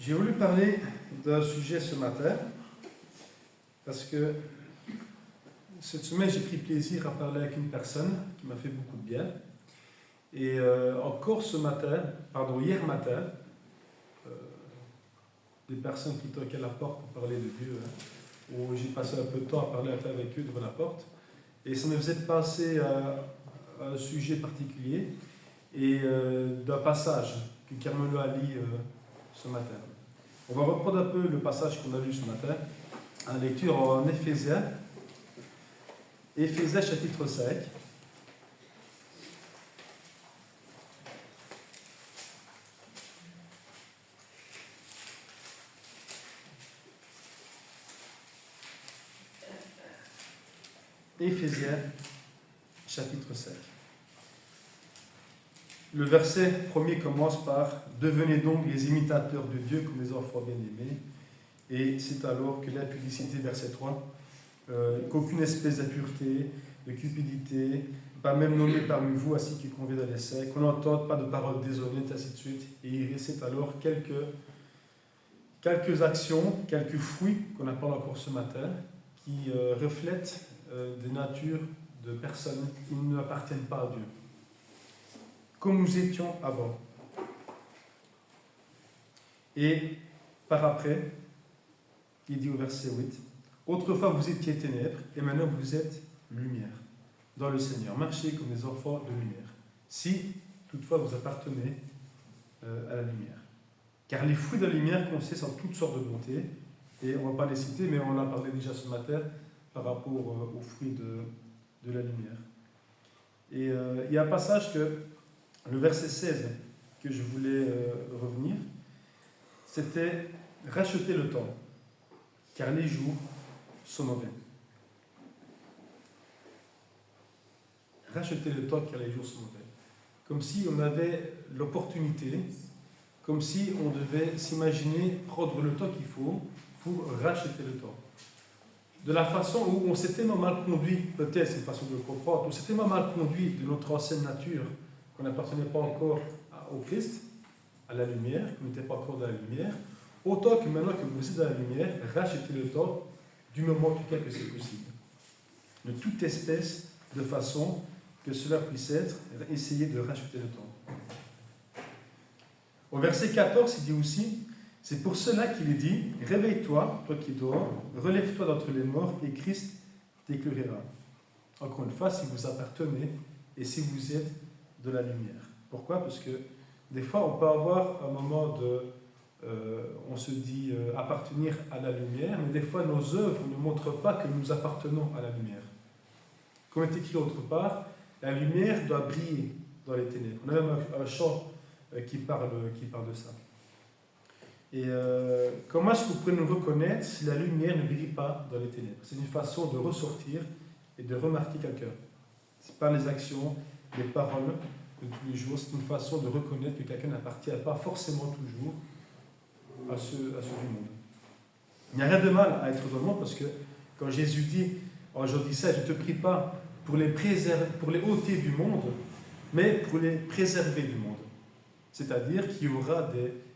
J'ai voulu parler d'un sujet ce matin parce que cette semaine j'ai pris plaisir à parler avec une personne qui m'a fait beaucoup de bien. Et encore hier matin, des personnes qui toquaient à la porte pour parler de Dieu, où j'ai passé un peu de temps à parler avec eux devant la porte. Et ça me faisait passer à un sujet particulier et d'un passage que Carmelo a lu ce matin. On va reprendre un peu le passage qu'on a lu ce matin, en lecture en Éphésiens chapitre 5. Éphésiens chapitre 5. Le verset premier commence par « Devenez donc les imitateurs de Dieu comme les enfants bien-aimés ». Et c'est alors que l'impudicité, verset 3, qu'aucune espèce d'impureté, de cupidité, pas même nommé parmi vous, ainsi qu'il convient dans l'essai, qu'on n'entende pas de paroles déshonnêtes, ainsi de suite. Et il récite alors quelques actions, quelques fruits qu'on apprend encore ce matin, qui reflètent des natures de personnes qui n'appartiennent pas à Dieu. Comme nous étions avant. Et par après, il dit au verset 8, « Autrefois vous étiez ténèbres, et maintenant vous êtes lumière dans le Seigneur. Marchez comme des enfants de lumière, si toutefois vous appartenez à la lumière. Car les fruits de la lumière consistent en toutes sortes de bontés, et on ne va pas les citer, mais on en a parlé déjà ce matin par rapport aux fruits de la lumière. Et il y a un passage le verset 16 que je voulais revenir, c'était « Racheter le temps, car les jours sont mauvais. » Racheter le temps, car les jours sont mauvais. Comme si on avait l'opportunité, comme si on devait s'imaginer prendre le temps qu'il faut pour racheter le temps. De la façon où on s'est tellement mal conduit, peut-être c'est une façon de le comprendre, on s'est tellement mal conduit de notre ancienne nature, qu'on n'appartenait pas encore au Christ, à la lumière, qu'on n'était pas encore dans la lumière, autant que maintenant que vous êtes dans la lumière, rachetez le temps du moment en tout cas que c'est possible. De toute espèce de façon que cela puisse être, essayez de racheter le temps. Au verset 14, il dit aussi, c'est pour cela qu'il est dit, réveille-toi, toi qui dors, relève-toi d'entre les morts et Christ t'éclairera. Encore une fois, si vous appartenez et si vous êtes de la lumière. Pourquoi ? Parce que des fois, on peut avoir un moment on se dit appartenir à la lumière, mais des fois, nos œuvres ne montrent pas que nous appartenons à la lumière. Comme est écrit autre part, la lumière doit briller dans les ténèbres. On a même un chant qui parle de ça. Et comment est-ce que vous pouvez nous reconnaître si la lumière ne brille pas dans les ténèbres ? C'est une façon de ressortir et de remarquer quelqu'un. Ce n'est pas les actions, les paroles de tous les jours, c'est une façon de reconnaître que quelqu'un n'appartient pas forcément toujours à ceux du monde. Il n'y a rien de mal à être dans le monde parce que quand Jésus dit en Jean 17, je ne te prie pas pour les ôter du monde, mais pour les préserver du monde. C'est-à-dire qu'il y aura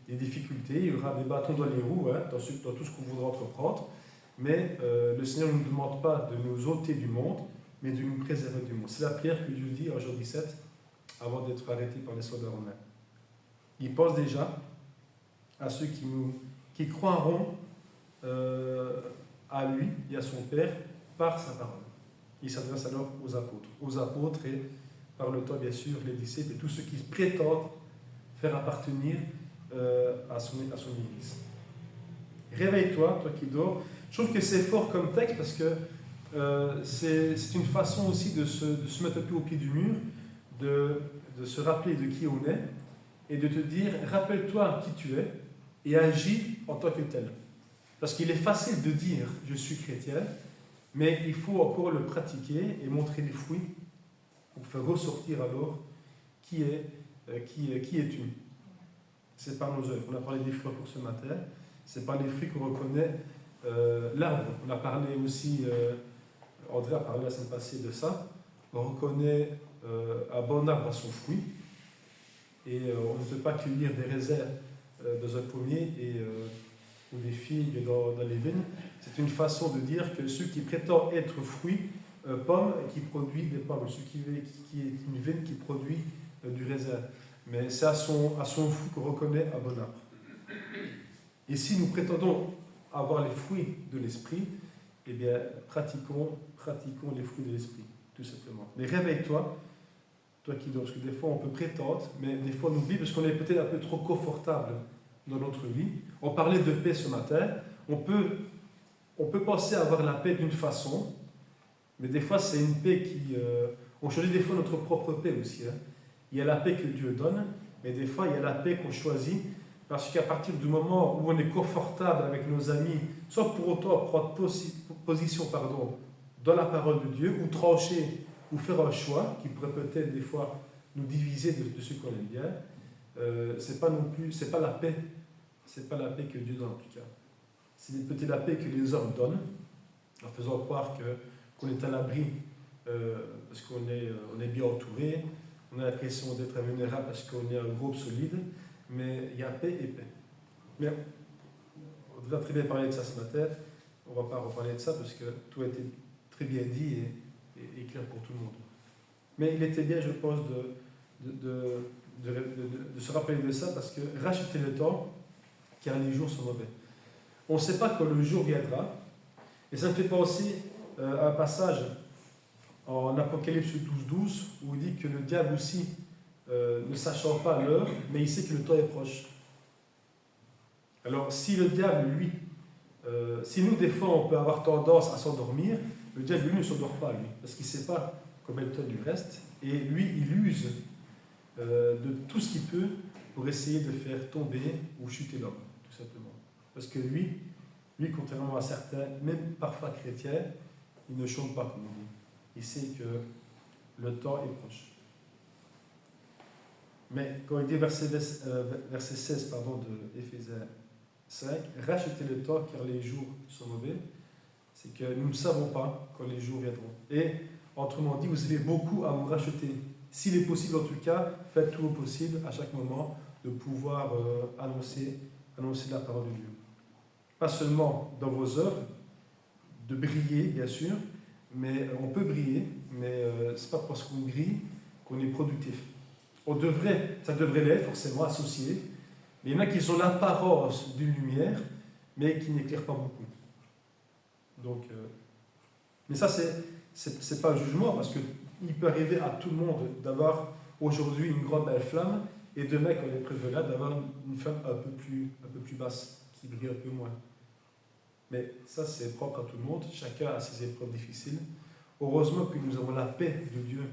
des difficultés, il y aura des bâtons dans les roues, dans tout ce qu'on voudra entreprendre, mais le Seigneur ne nous demande pas de nous ôter du monde, mais de nous préserver du monde. C'est la prière que Dieu dit en Jean 17, avant d'être arrêté par les soldats romains. Il pense déjà à ceux qui croiront à lui et à son Père par sa parole. Il s'adresse alors aux apôtres et par le temps bien sûr les disciples et tous ceux qui prétendent faire appartenir à son Église. Réveille-toi, toi qui dors. Je trouve que c'est fort comme texte parce que c'est une façon aussi de se mettre un peu au pied du mur, de se rappeler de qui on est et de te dire, rappelle-toi qui tu es et agis en tant que tel. Parce qu'il est facile de dire, je suis chrétien, mais il faut encore le pratiquer et montrer les fruits pour faire ressortir alors qui es-tu. C'est par nos œuvres. On a parlé des fruits pour ce matin. C'est par les fruits qu'on reconnaît l'arbre. On a parlé aussi, André a parlé la semaine passée de ça. On reconnaît un bon arbre à son fruit. Et on ne peut pas cueillir des raisins dans un pommier ou des figues dans les vignes. C'est une façon de dire que ceux qui prétendent être fruits, pommes, qui produit des pommes, ceux qui est une vigne qui produit du raisin. Mais c'est à son fruit qu'on reconnaît un bon arbre. Et si nous prétendons avoir les fruits de l'esprit, eh bien, pratiquons les fruits de l'esprit, tout simplement. Mais réveille-toi, toi qui dors, parce que des fois on peut prétendre, mais des fois on oublie parce qu'on est peut-être un peu trop confortable dans notre vie. On parlait de paix ce matin. On peut penser avoir la paix d'une façon, mais des fois c'est une paix qui... on choisit des fois notre propre paix aussi. Hein. Il y a la paix que Dieu donne, mais des fois il y a la paix qu'on choisit, parce qu'à partir du moment où on est confortable avec nos amis, sans pour autant prendre position dans la parole de Dieu, ou trancher, ou faire un choix qui pourrait peut-être des fois nous diviser de ce qu'on aime bien, c'est pas la paix. C'est pas la paix que Dieu donne en tout cas. C'est peut-être la paix que les hommes donnent, en faisant croire qu'on est à l'abri parce qu'on est bien entouré, on a l'impression d'être invulnérable parce qu'on est un groupe solide, mais il y a paix et paix. Mais on devrait très bien parler de ça ce matin, on ne va pas reparler de ça parce que tout a été très bien dit et clair pour tout le monde. Mais il était bien, je pense, de se rappeler de ça parce que racheter le temps, car les jours sont mauvais. On ne sait pas quand le jour viendra. Et ça me fait penser à un passage en Apocalypse 12:12 où il dit que le diable aussi, ne sachant pas l'heure, mais il sait que le temps est proche. Alors si le diable, lui, si nous des fois on peut avoir tendance à s'endormir, le diable lui ne s'endort pas, lui, parce qu'il ne sait pas combien de temps il lui reste, et lui il use de tout ce qu'il peut pour essayer de faire tomber ou chuter l'homme, tout simplement. Parce que lui, contrairement à certains, même parfois chrétiens, il ne chante pas, comme on dit. Il sait que le temps est proche. Mais quand il dit verset 16 de Éphésiens 5, rachetez le temps car les jours sont mauvais, c'est que nous ne savons pas quand les jours viendront. Et, autrement dit, vous avez beaucoup à vous racheter. S'il est possible, en tout cas, faites tout au possible à chaque moment de pouvoir annoncer la parole de Dieu. Pas seulement dans vos œuvres, de briller, bien sûr, mais on peut briller, mais ce n'est pas parce qu'on brille qu'on est productif. Ça devrait l'être, forcément, associé, mais il y en a qui ont l'apparence d'une lumière, mais qui n'éclairent pas beaucoup. Donc, mais ça, c'est pas un jugement, parce qu'il peut arriver à tout le monde d'avoir aujourd'hui une grande belle flamme, et demain, quand l'épreuve est là, d'avoir une flamme un peu plus basse, qui brille un peu moins. Mais ça, c'est propre à tout le monde. Chacun a ses épreuves difficiles. Heureusement que nous avons la paix de Dieu,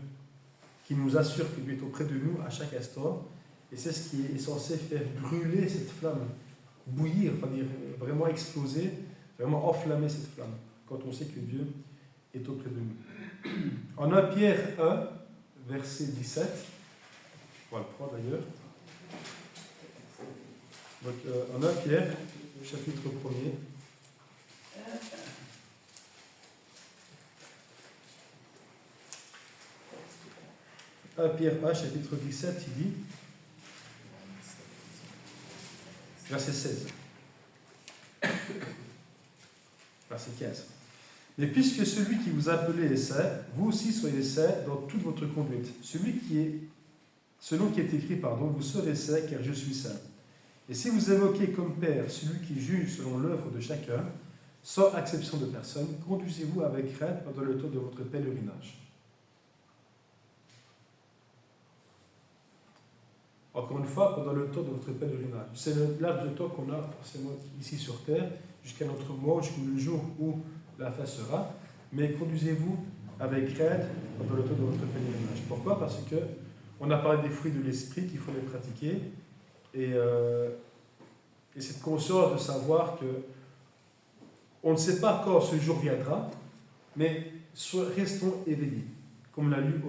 qui nous assure que Dieu est auprès de nous à chaque instant. Et c'est ce qui est censé faire brûler cette flamme, bouillir, enfin dire vraiment exploser, vraiment enflammer cette flamme, quand on sait que Dieu est auprès de nous. En 1 Pierre 1, verset 17, on va le prendre d'ailleurs. Donc en 1 Pierre, chapitre 1er. Pierre 1, chapitre 17, il dit, verset 16, verset 15. Mais puisque celui qui vous a appelé est saint, vous aussi soyez saints dans toute votre conduite. Selon qui est écrit, vous serez saints, car je suis saint. Et si vous évoquez comme Père celui qui juge selon l'œuvre de chacun, sans acception de personne, conduisez-vous avec crainte pendant le temps de votre pèlerinage. Encore une fois, pendant le temps de votre pèlerinage. C'est le laps de temps qu'on a forcément ici sur terre, jusqu'à notre mort, jusqu'au jour où la fin sera. Mais conduisez-vous avec crainte pendant le temps de votre pèlerinage. Pourquoi ? Parce que on a parlé des fruits de l'esprit qu'il faut les pratiquer. Et cette conscience de savoir que on ne sait pas quand ce jour viendra, mais restons éveillés. Comme on l'a lu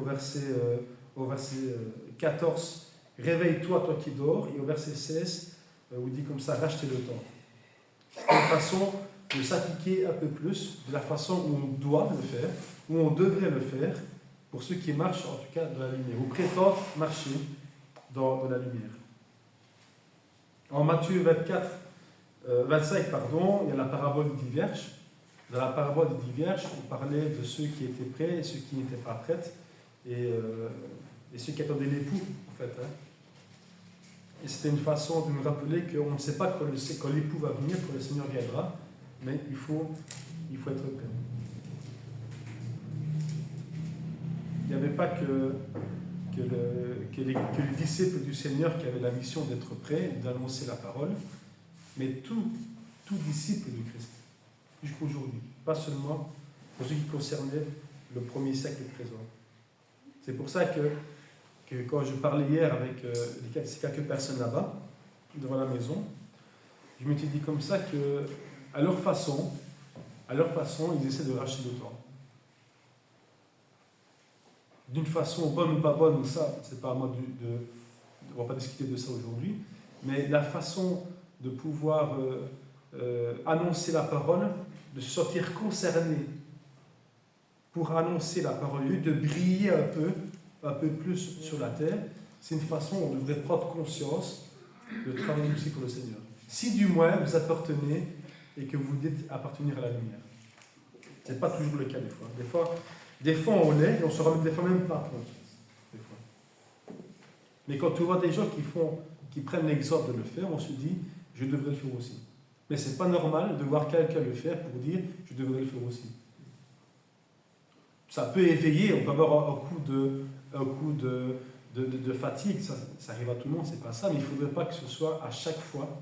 au verset 14, réveille-toi, toi qui dors, et au verset 16, où il dit comme ça, rachetez le temps. C'est une façon de s'appliquer un peu plus de la façon où on doit le faire, où on devrait le faire, pour ceux qui marchent en tout cas dans la lumière, ou prétendent marcher dans la lumière. En Matthieu 25, il y a la parabole des 10 vierges. Dans la parabole des 10 vierges, on parlait de ceux qui étaient prêts et ceux qui n'étaient pas prêts, et ceux qui attendaient l'époux, en fait. Hein. Et c'était une façon de nous rappeler qu'on ne sait pas quand l'époux va venir, quand le Seigneur viendra, mais il faut être prêt. Il n'y avait pas que les disciples du Seigneur qui avaient la mission d'être prêts, d'annoncer la parole, mais tout disciple du Christ, jusqu'à aujourd'hui, pas seulement pour ce qui concernait le premier siècle présent. C'est pour ça que quand je parlais hier avec ces quelques personnes là-bas, devant la maison, je me suis dit comme ça que, à leur façon, ils essaient de racheter le temps. D'une façon bonne ou pas bonne, ça, c'est pas à moi on ne va pas discuter de ça aujourd'hui, mais la façon de pouvoir annoncer la parole, de se sentir concerné pour annoncer la parole, au lieu de briller un peu plus sur la terre, c'est une façon où on devrait prendre conscience de travailler aussi pour le Seigneur. Si du moins vous appartenez et que vous dites appartenir à la lumière. Ce n'est pas toujours le cas des fois. Des fois on l'est et on ne se rend des fois même pas compte. Des fois. Mais quand on voit des gens qui prennent l'exemple de le faire, on se dit je devrais le faire aussi. Mais ce n'est pas normal de voir quelqu'un le faire pour dire je devrais le faire aussi. Ça peut éveiller, on peut avoir un coup de fatigue, ça arrive à tout le monde, c'est pas ça, mais il ne faudrait pas que ce soit à chaque fois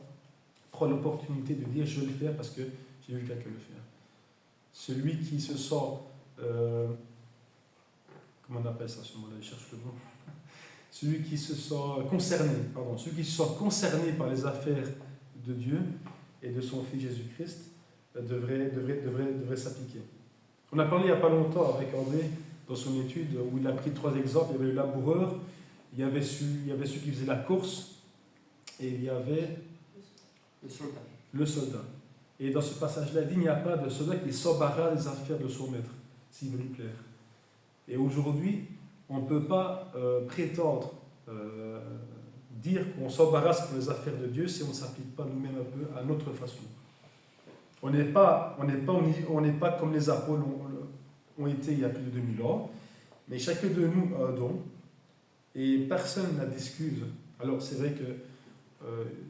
prendre l'opportunité de dire je vais le faire parce que j'ai vu quelqu'un le faire. Celui qui se sent, comment on appelle ça ce mot-là, je cherche le mot, celui qui se sent concerné par les affaires de Dieu et de son Fils Jésus-Christ devrait s'appliquer. On a parlé il n'y a pas longtemps avec André dans son étude où il a pris 3 exemples. Il y avait le laboureur, il y avait ceux qui faisaient la course et il y avait le soldat. Et dans ce passage-là, il dit il n'y a pas de soldat qui s'embarrasse des affaires de son maître, s'il veut lui plaire. Et aujourd'hui, on ne peut pas prétendre dire qu'on s'embarrasse pour les affaires de Dieu si on ne s'applique pas nous-mêmes un peu à notre façon. On n'est pas comme les apôtres ont été il y a plus de 2000 ans, mais chacun de nous a un don et personne n'a d'excuse. Alors c'est vrai que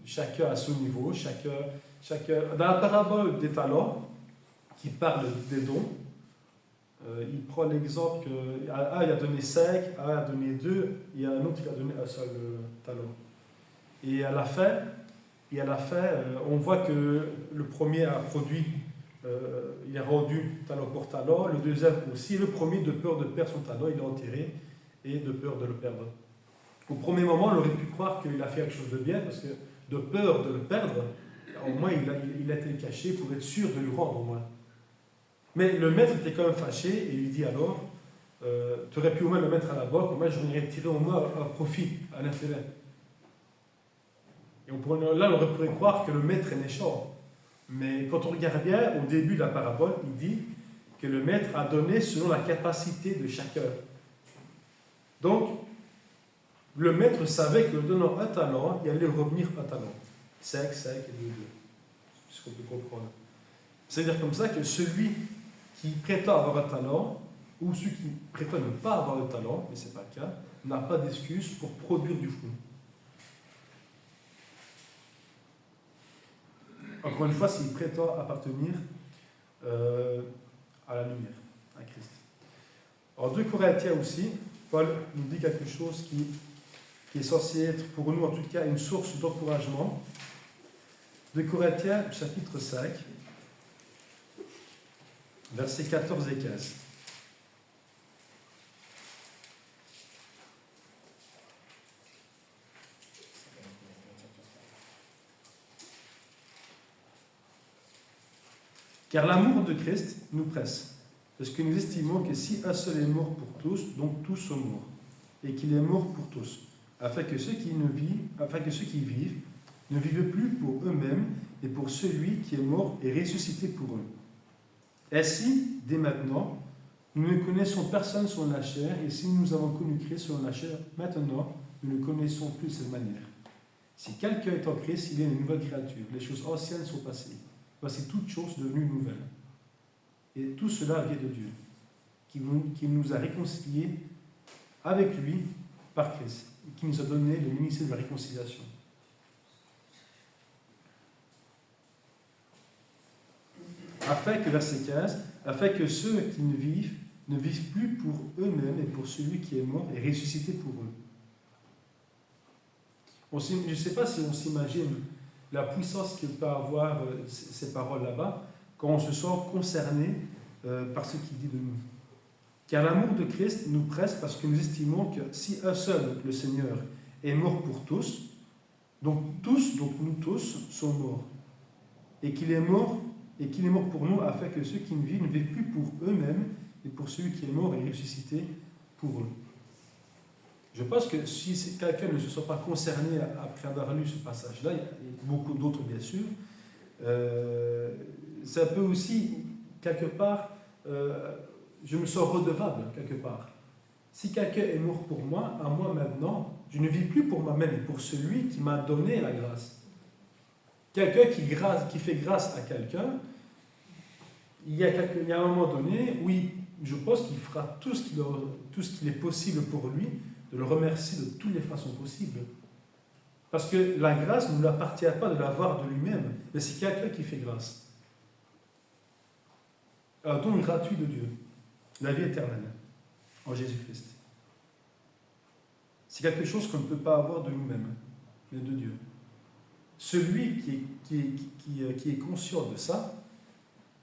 chacun à son niveau, chacun. Dans la parabole des talents, qui parle des dons, il prend l'exemple qu'un il a donné 5, un a donné 2, et un autre il a donné un seul talent. Et à la fin, on voit que le premier a produit, il a rendu talent pour talent, le deuxième aussi, le premier, de peur de perdre son talent, il l'a enterré, et de peur de le perdre. Au premier moment, on aurait pu croire qu'il a fait quelque chose de bien, parce que de peur de le perdre, au moins il a été caché pour être sûr de lui rendre au moins. Mais le maître était quand même fâché, et il lui dit alors, tu aurais pu au moins le mettre à la banque, au moins j'en aurais tiré au moins un profit, un intérêt. Et on aurait pu croire que le maître est méchant. Mais quand on regarde bien, au début de la parabole, il dit que le maître a donné selon la capacité de chacun. Donc, le maître savait que donnant un talent, il allait revenir un talent. 5 et 2. C'est ce qu'on peut comprendre. C'est-à-dire comme ça que celui qui prétend avoir un talent, ou celui qui prétend ne pas avoir de talent, mais ce n'est pas le cas, n'a pas d'excuse pour produire du fruit. Encore une fois, s'il prétend appartenir à la lumière, à Christ. En 2 Corinthiens aussi, Paul nous dit quelque chose qui est censé être pour nous, en tout cas, une source d'encouragement. 2 Corinthiens, chapitre 5, versets 14 et 15. Car l'amour de Christ nous presse, parce que nous estimons que si un seul est mort pour tous, donc tous sont morts, et qu'il est mort pour tous, afin que ceux qui vivent ne vivent plus pour eux-mêmes, mais pour celui qui est mort et ressuscité pour eux. Ainsi, dès maintenant, nous ne connaissons personne selon la chair, et si nous avons connu Christ selon la chair, maintenant, nous ne connaissons plus de cette manière. Si quelqu'un est en Christ, il est une nouvelle créature. Les choses anciennes sont passées. Voici toutes choses devenues nouvelles. Et tout cela vient de Dieu, qui nous a réconciliés avec lui par Christ, et qui nous a donné le ministère de la réconciliation. Afin que, verset 15, afin que ceux qui ne vivent plus pour eux-mêmes, mais pour celui qui est mort et ressuscité pour eux. Je ne sais pas si on s'imagine la puissance que peut avoir ces paroles là-bas, quand on se sent concerné par ce qu'il dit de nous. Car l'amour de Christ nous presse parce que nous estimons que si un seul, donc le Seigneur, est mort pour tous, donc nous tous, sommes morts. Et qu'il est mort pour nous afin que ceux qui ne vivent plus pour eux-mêmes, mais pour celui qui est mort et ressuscité pour eux. Je pense que si quelqu'un ne se sent pas concerné après avoir lu ce passage-là, il y a beaucoup d'autres bien sûr, ça peut aussi, quelque part, je me sens redevable, quelque part. Si quelqu'un est mort pour moi, à moi maintenant, je ne vis plus pour moi-même, mais pour celui qui m'a donné la grâce. Quelqu'un qui fait grâce à quelqu'un, il y a un moment donné, oui, je pense qu'il fera tout ce qu'il est possible pour lui, de le remercier de toutes les façons possibles. Parce que la grâce ne lui appartient pas de l'avoir de lui-même, mais c'est quelqu'un qui fait grâce. Un don gratuit de Dieu, la vie éternelle, en Jésus-Christ. C'est quelque chose qu'on ne peut pas avoir de nous-mêmes, mais de Dieu. Celui qui est conscient de ça,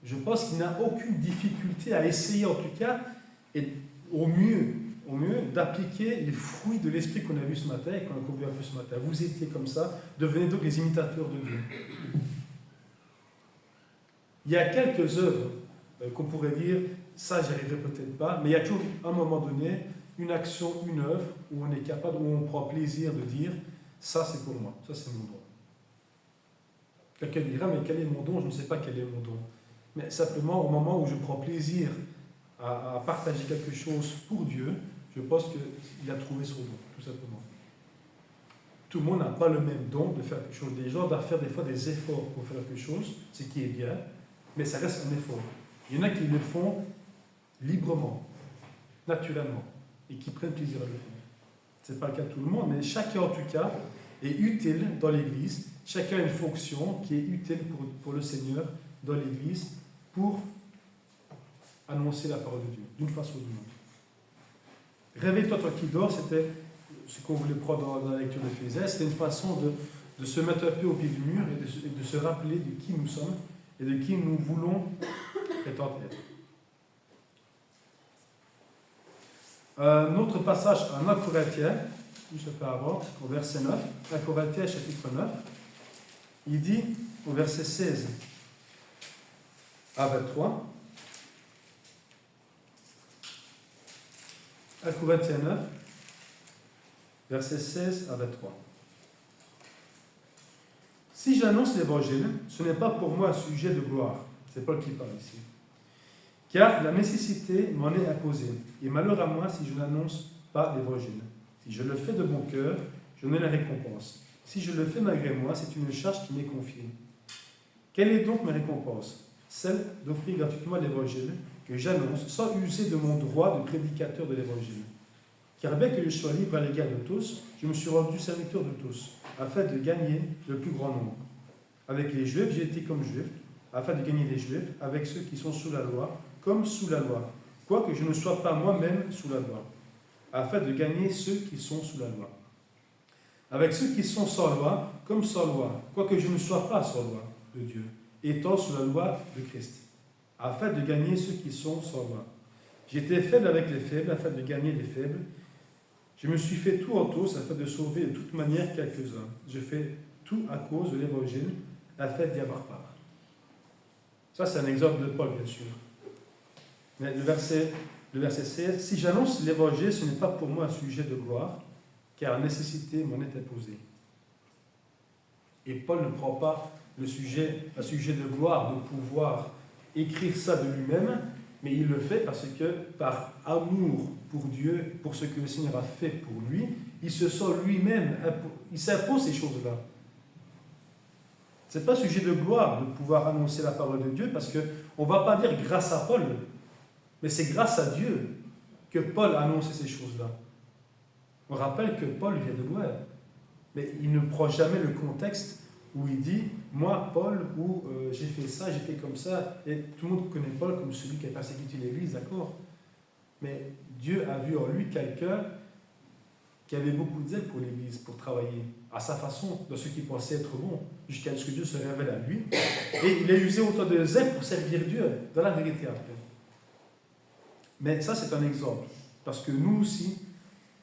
je pense qu'il n'a aucune difficulté à essayer, en tout cas, et au mieux, d'appliquer les fruits de l'esprit qu'on a vu ce matin et qu'on a connu un peu ce matin. Vous étiez comme ça, devenez donc les imitateurs de Dieu. Il y a quelques œuvres qu'on pourrait dire, ça j'y arriverai peut-être pas, mais il y a toujours à un moment donné une action, une œuvre où on est capable, où on prend plaisir de dire, ça c'est pour moi, ça c'est mon don. Quelqu'un dira, mais quel est mon don? Je ne sais pas quel est mon don. Mais simplement, au moment où je prends plaisir à partager quelque chose pour Dieu, je pense qu'il a trouvé son don, tout simplement. Tout le monde n'a pas le même don de faire quelque chose. Les gens doivent faire des fois des efforts pour faire quelque chose, ce qui est bien, mais ça reste un effort. Il y en a qui le font librement, naturellement, et qui prennent plaisir à le faire. Ce n'est pas le cas de tout le monde, mais chacun en tout cas est utile dans l'Église. Chacun a une fonction qui est utile pour le Seigneur dans l'Église pour annoncer la parole de Dieu, d'une façon ou d'une autre. Réveille-toi, toi qui dors, c'était ce qu'on voulait prendre dans la lecture d'Éphésiens, c'était une façon de se mettre un peu au pied du mur et de se rappeler de qui nous sommes et de qui nous voulons être. Un autre passage en 1 Corinthiens, juste un peu avant, au verset 9, 1 Corinthiens chapitre 9, il dit au verset 16 à 23, 1 Corinthiens 9, versets 16 à 23. Si j'annonce l'évangile, ce n'est pas pour moi un sujet de gloire. C'est Paul qui parle ici. Car la nécessité m'en est imposée. Et malheur à moi si je n'annonce pas l'évangile. Si je le fais de bon cœur, je n'ai la récompense. Si je le fais malgré moi, c'est une charge qui m'est confiée. Quelle est donc ma récompense? Celle d'offrir gratuitement l'évangile que j'annonce sans user de mon droit de prédicateur de l'évangile. Car bien que je sois libre à l'égard de tous, je me suis rendu serviteur de tous, afin de gagner le plus grand nombre. Avec les Juifs, j'ai été comme Juif, afin de gagner les Juifs, avec ceux qui sont sous la loi, comme sous la loi, quoique je ne sois pas moi-même sous la loi, afin de gagner ceux qui sont sous la loi. Avec ceux qui sont sans loi, comme sans loi, quoique je ne sois pas sans loi de Dieu, étant sous la loi de Christ, afin de gagner ceux qui sont sans loi. J'étais faible avec les faibles, afin de gagner les faibles. Je me suis fait tout en tous, afin de sauver de toute manière quelques-uns. Je fais tout à cause de l'évangile, afin d'y avoir part. Ça, c'est un exemple de Paul, bien sûr. Mais le verset 16, si j'annonce l'évangile, ce n'est pas pour moi un sujet de gloire, car la nécessité m'en est imposée. Et Paul ne prend pas un sujet de gloire, de pouvoir écrire ça de lui-même, mais il le fait parce que, par amour pour Dieu, pour ce que le Seigneur a fait pour lui, il se sent lui-même, il s'impose ces choses-là. Ce n'est pas sujet de gloire de pouvoir annoncer la parole de Dieu, parce qu'on ne va pas dire grâce à Paul, mais c'est grâce à Dieu que Paul a annoncé ces choses-là. On rappelle que Paul vient de loin, mais il ne prend jamais le contexte où il dit « Moi, Paul, où j'ai fait ça, j'étais comme ça ». Et tout le monde connaît Paul comme celui qui a persécuté l'Église, d'accord? Mais Dieu a vu en lui quelqu'un qui avait beaucoup de zèle pour l'Église, pour travailler à sa façon, dans ce qu'il pensait être bon, jusqu'à ce que Dieu se révèle à lui. Et il a usé autant de zèle pour servir Dieu, dans la vérité après. Mais ça, c'est un exemple, parce que nous aussi,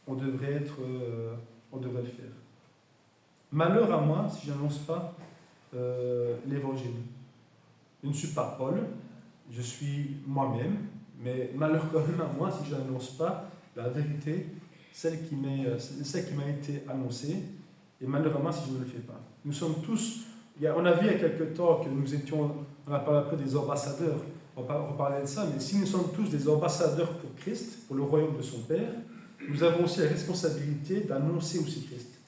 on devrait le faire. Malheur à moi si je n'annonce pas l'évangile. Je ne suis pas Paul, je suis moi-même, mais malheur quand même à moi si je n'annonce pas la vérité, celle qui m'a été annoncée, et malheur à moi si je ne le fais pas. Nous sommes tous, on a vu il y a quelque temps que nous étions, on a parlé un peu des ambassadeurs, on va reparler de ça, mais si nous sommes tous des ambassadeurs pour Christ, pour le royaume de son Père, nous avons aussi la responsabilité d'annoncer aussi Christ.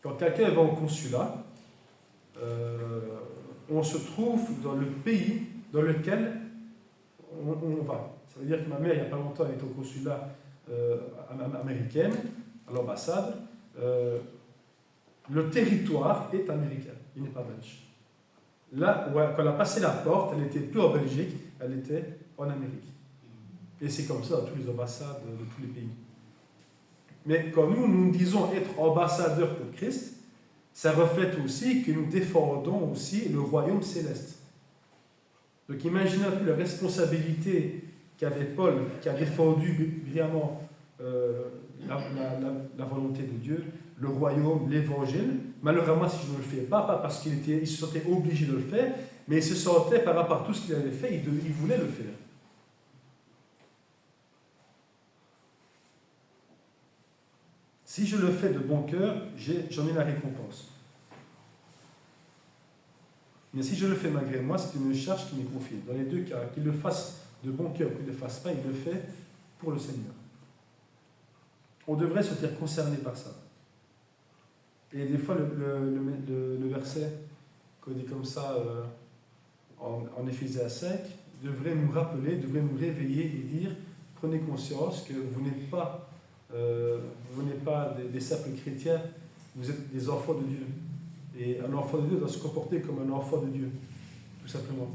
Quand quelqu'un va au consulat, on se trouve dans le pays dans lequel on va. Ça veut dire que ma mère, il n'y a pas longtemps, elle était au consulat américain, à l'ambassade. Le territoire est américain, il n'est pas belge. Là, quand elle a passé la porte, elle n'était plus en Belgique, elle était en Amérique. Et c'est comme ça dans toutes les ambassades de tous les pays. Mais quand nous disons être ambassadeurs pour Christ, ça reflète aussi que nous défendons aussi le royaume céleste. Donc imaginez un peu la responsabilité qu'avait Paul, qui a défendu brillamment la volonté de Dieu, le royaume, l'évangile. Malheureusement, si je ne le fais pas parce qu'il se sentait obligé de le faire, mais il se sentait par rapport à tout ce qu'il avait fait, il voulait le faire. Si je le fais de bon cœur, j'en ai la récompense. Mais si je le fais malgré moi, c'est une charge qui m'est confiée. Dans les deux cas, qu'il le fasse de bon cœur ou qu'il ne le fasse pas, il le fait pour le Seigneur. On devrait se sentir concerné par ça. Et des fois, le verset qu'on dit comme ça en Éphésiens 5 devrait nous rappeler, devrait nous réveiller et dire « Prenez conscience que vous n'êtes pas des simples chrétiens, vous êtes des enfants de Dieu. Et un enfant de Dieu doit se comporter comme un enfant de Dieu, tout simplement.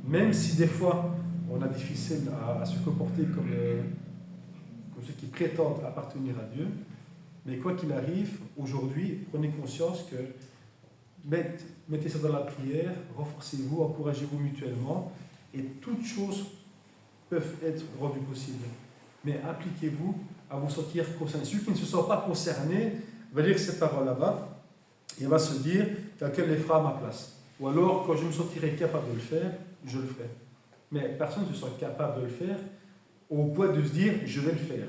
Même si des fois, on a difficile à se comporter comme ceux qui prétendent appartenir à Dieu, mais quoi qu'il arrive, aujourd'hui, prenez conscience que mettez ça dans la prière, renforcez-vous, encouragez-vous mutuellement, et toutes choses peuvent être rendues possibles. Mais appliquez-vous à vous sentir concerné. Celui qui ne se sent pas concerné va lire ces paroles là-bas et va se dire quelqu'un les fera à ma place. Ou alors, quand je me sentirai capable de le faire, je le ferai. Mais personne ne se sent capable de le faire au point de se dire je vais le faire.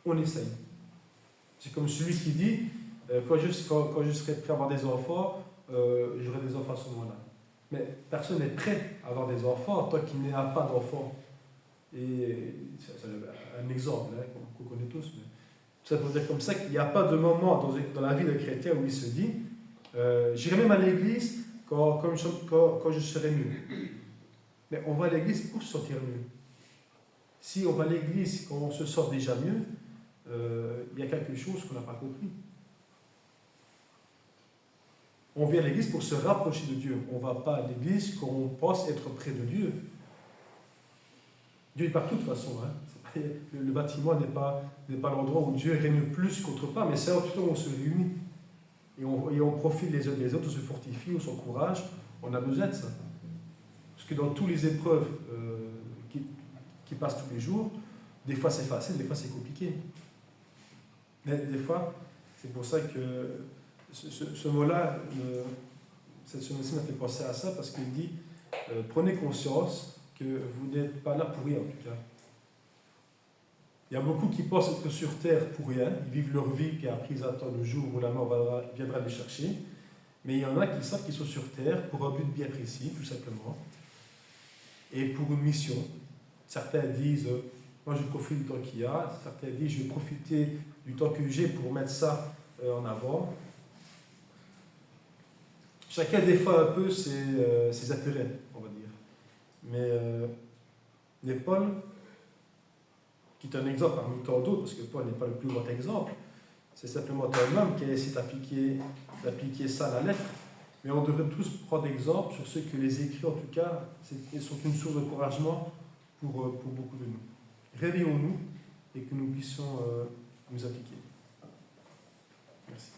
On essaye. C'est comme celui qui dit quand je serai prêt à avoir des enfants, j'aurai des enfants à ce moment-là. Mais personne n'est prêt à avoir des enfants tant qu'il n'a pas d'enfants. Et c'est un exemple qu'on connaît tous. Mais ça veut dire comme ça qu'il n'y a pas de moment dans la vie d'un chrétien où il se dit j'irai même à l'église quand je serai mieux. Mais on va à l'église pour se sentir mieux. Si on va à l'église quand on se sent déjà mieux, il y a quelque chose qu'on n'a pas compris. On vient à l'église pour se rapprocher de Dieu. On ne va pas à l'église quand on pense être près de Dieu. Dieu est partout de toute façon. Hein. Le bâtiment n'est pas l'endroit où Dieu règne plus qu'autre part, mais c'est là où on se réunit. Et on profite les uns des autres, on se fortifie, on s'encourage. On a besoin de ça. Parce que dans toutes les épreuves qui passent tous les jours, des fois c'est facile, des fois c'est compliqué. Mais des fois, c'est pour ça que ce mot-là, cette semaine-ci m'a fait penser à ça, parce qu'il dit prenez conscience que vous n'êtes pas là pour rien, en tout cas. Il y a beaucoup qui pensent être sur terre pour rien, ils vivent leur vie, puis après ils attendent le jour où la mort viendra les chercher. Mais il y en a qui savent qu'ils sont sur terre pour un but bien précis, tout simplement, et pour une mission. Certains disent moi je profite du temps qu'il y a, certains disent je vais profiter du temps que j'ai pour mettre ça en avant. Chacun défend un peu ses intérêts, on va dire. Mais Paul, qui est un exemple parmi tant d'autres, parce que Paul n'est pas le plus grand exemple, c'est simplement un homme qui a essayé d'appliquer ça à la lettre. Mais on devrait tous prendre exemple sur ce que les écrits, en tout cas, sont une source d'encouragement pour beaucoup de nous. Réveillons-nous et que nous puissions nous appliquer. Merci.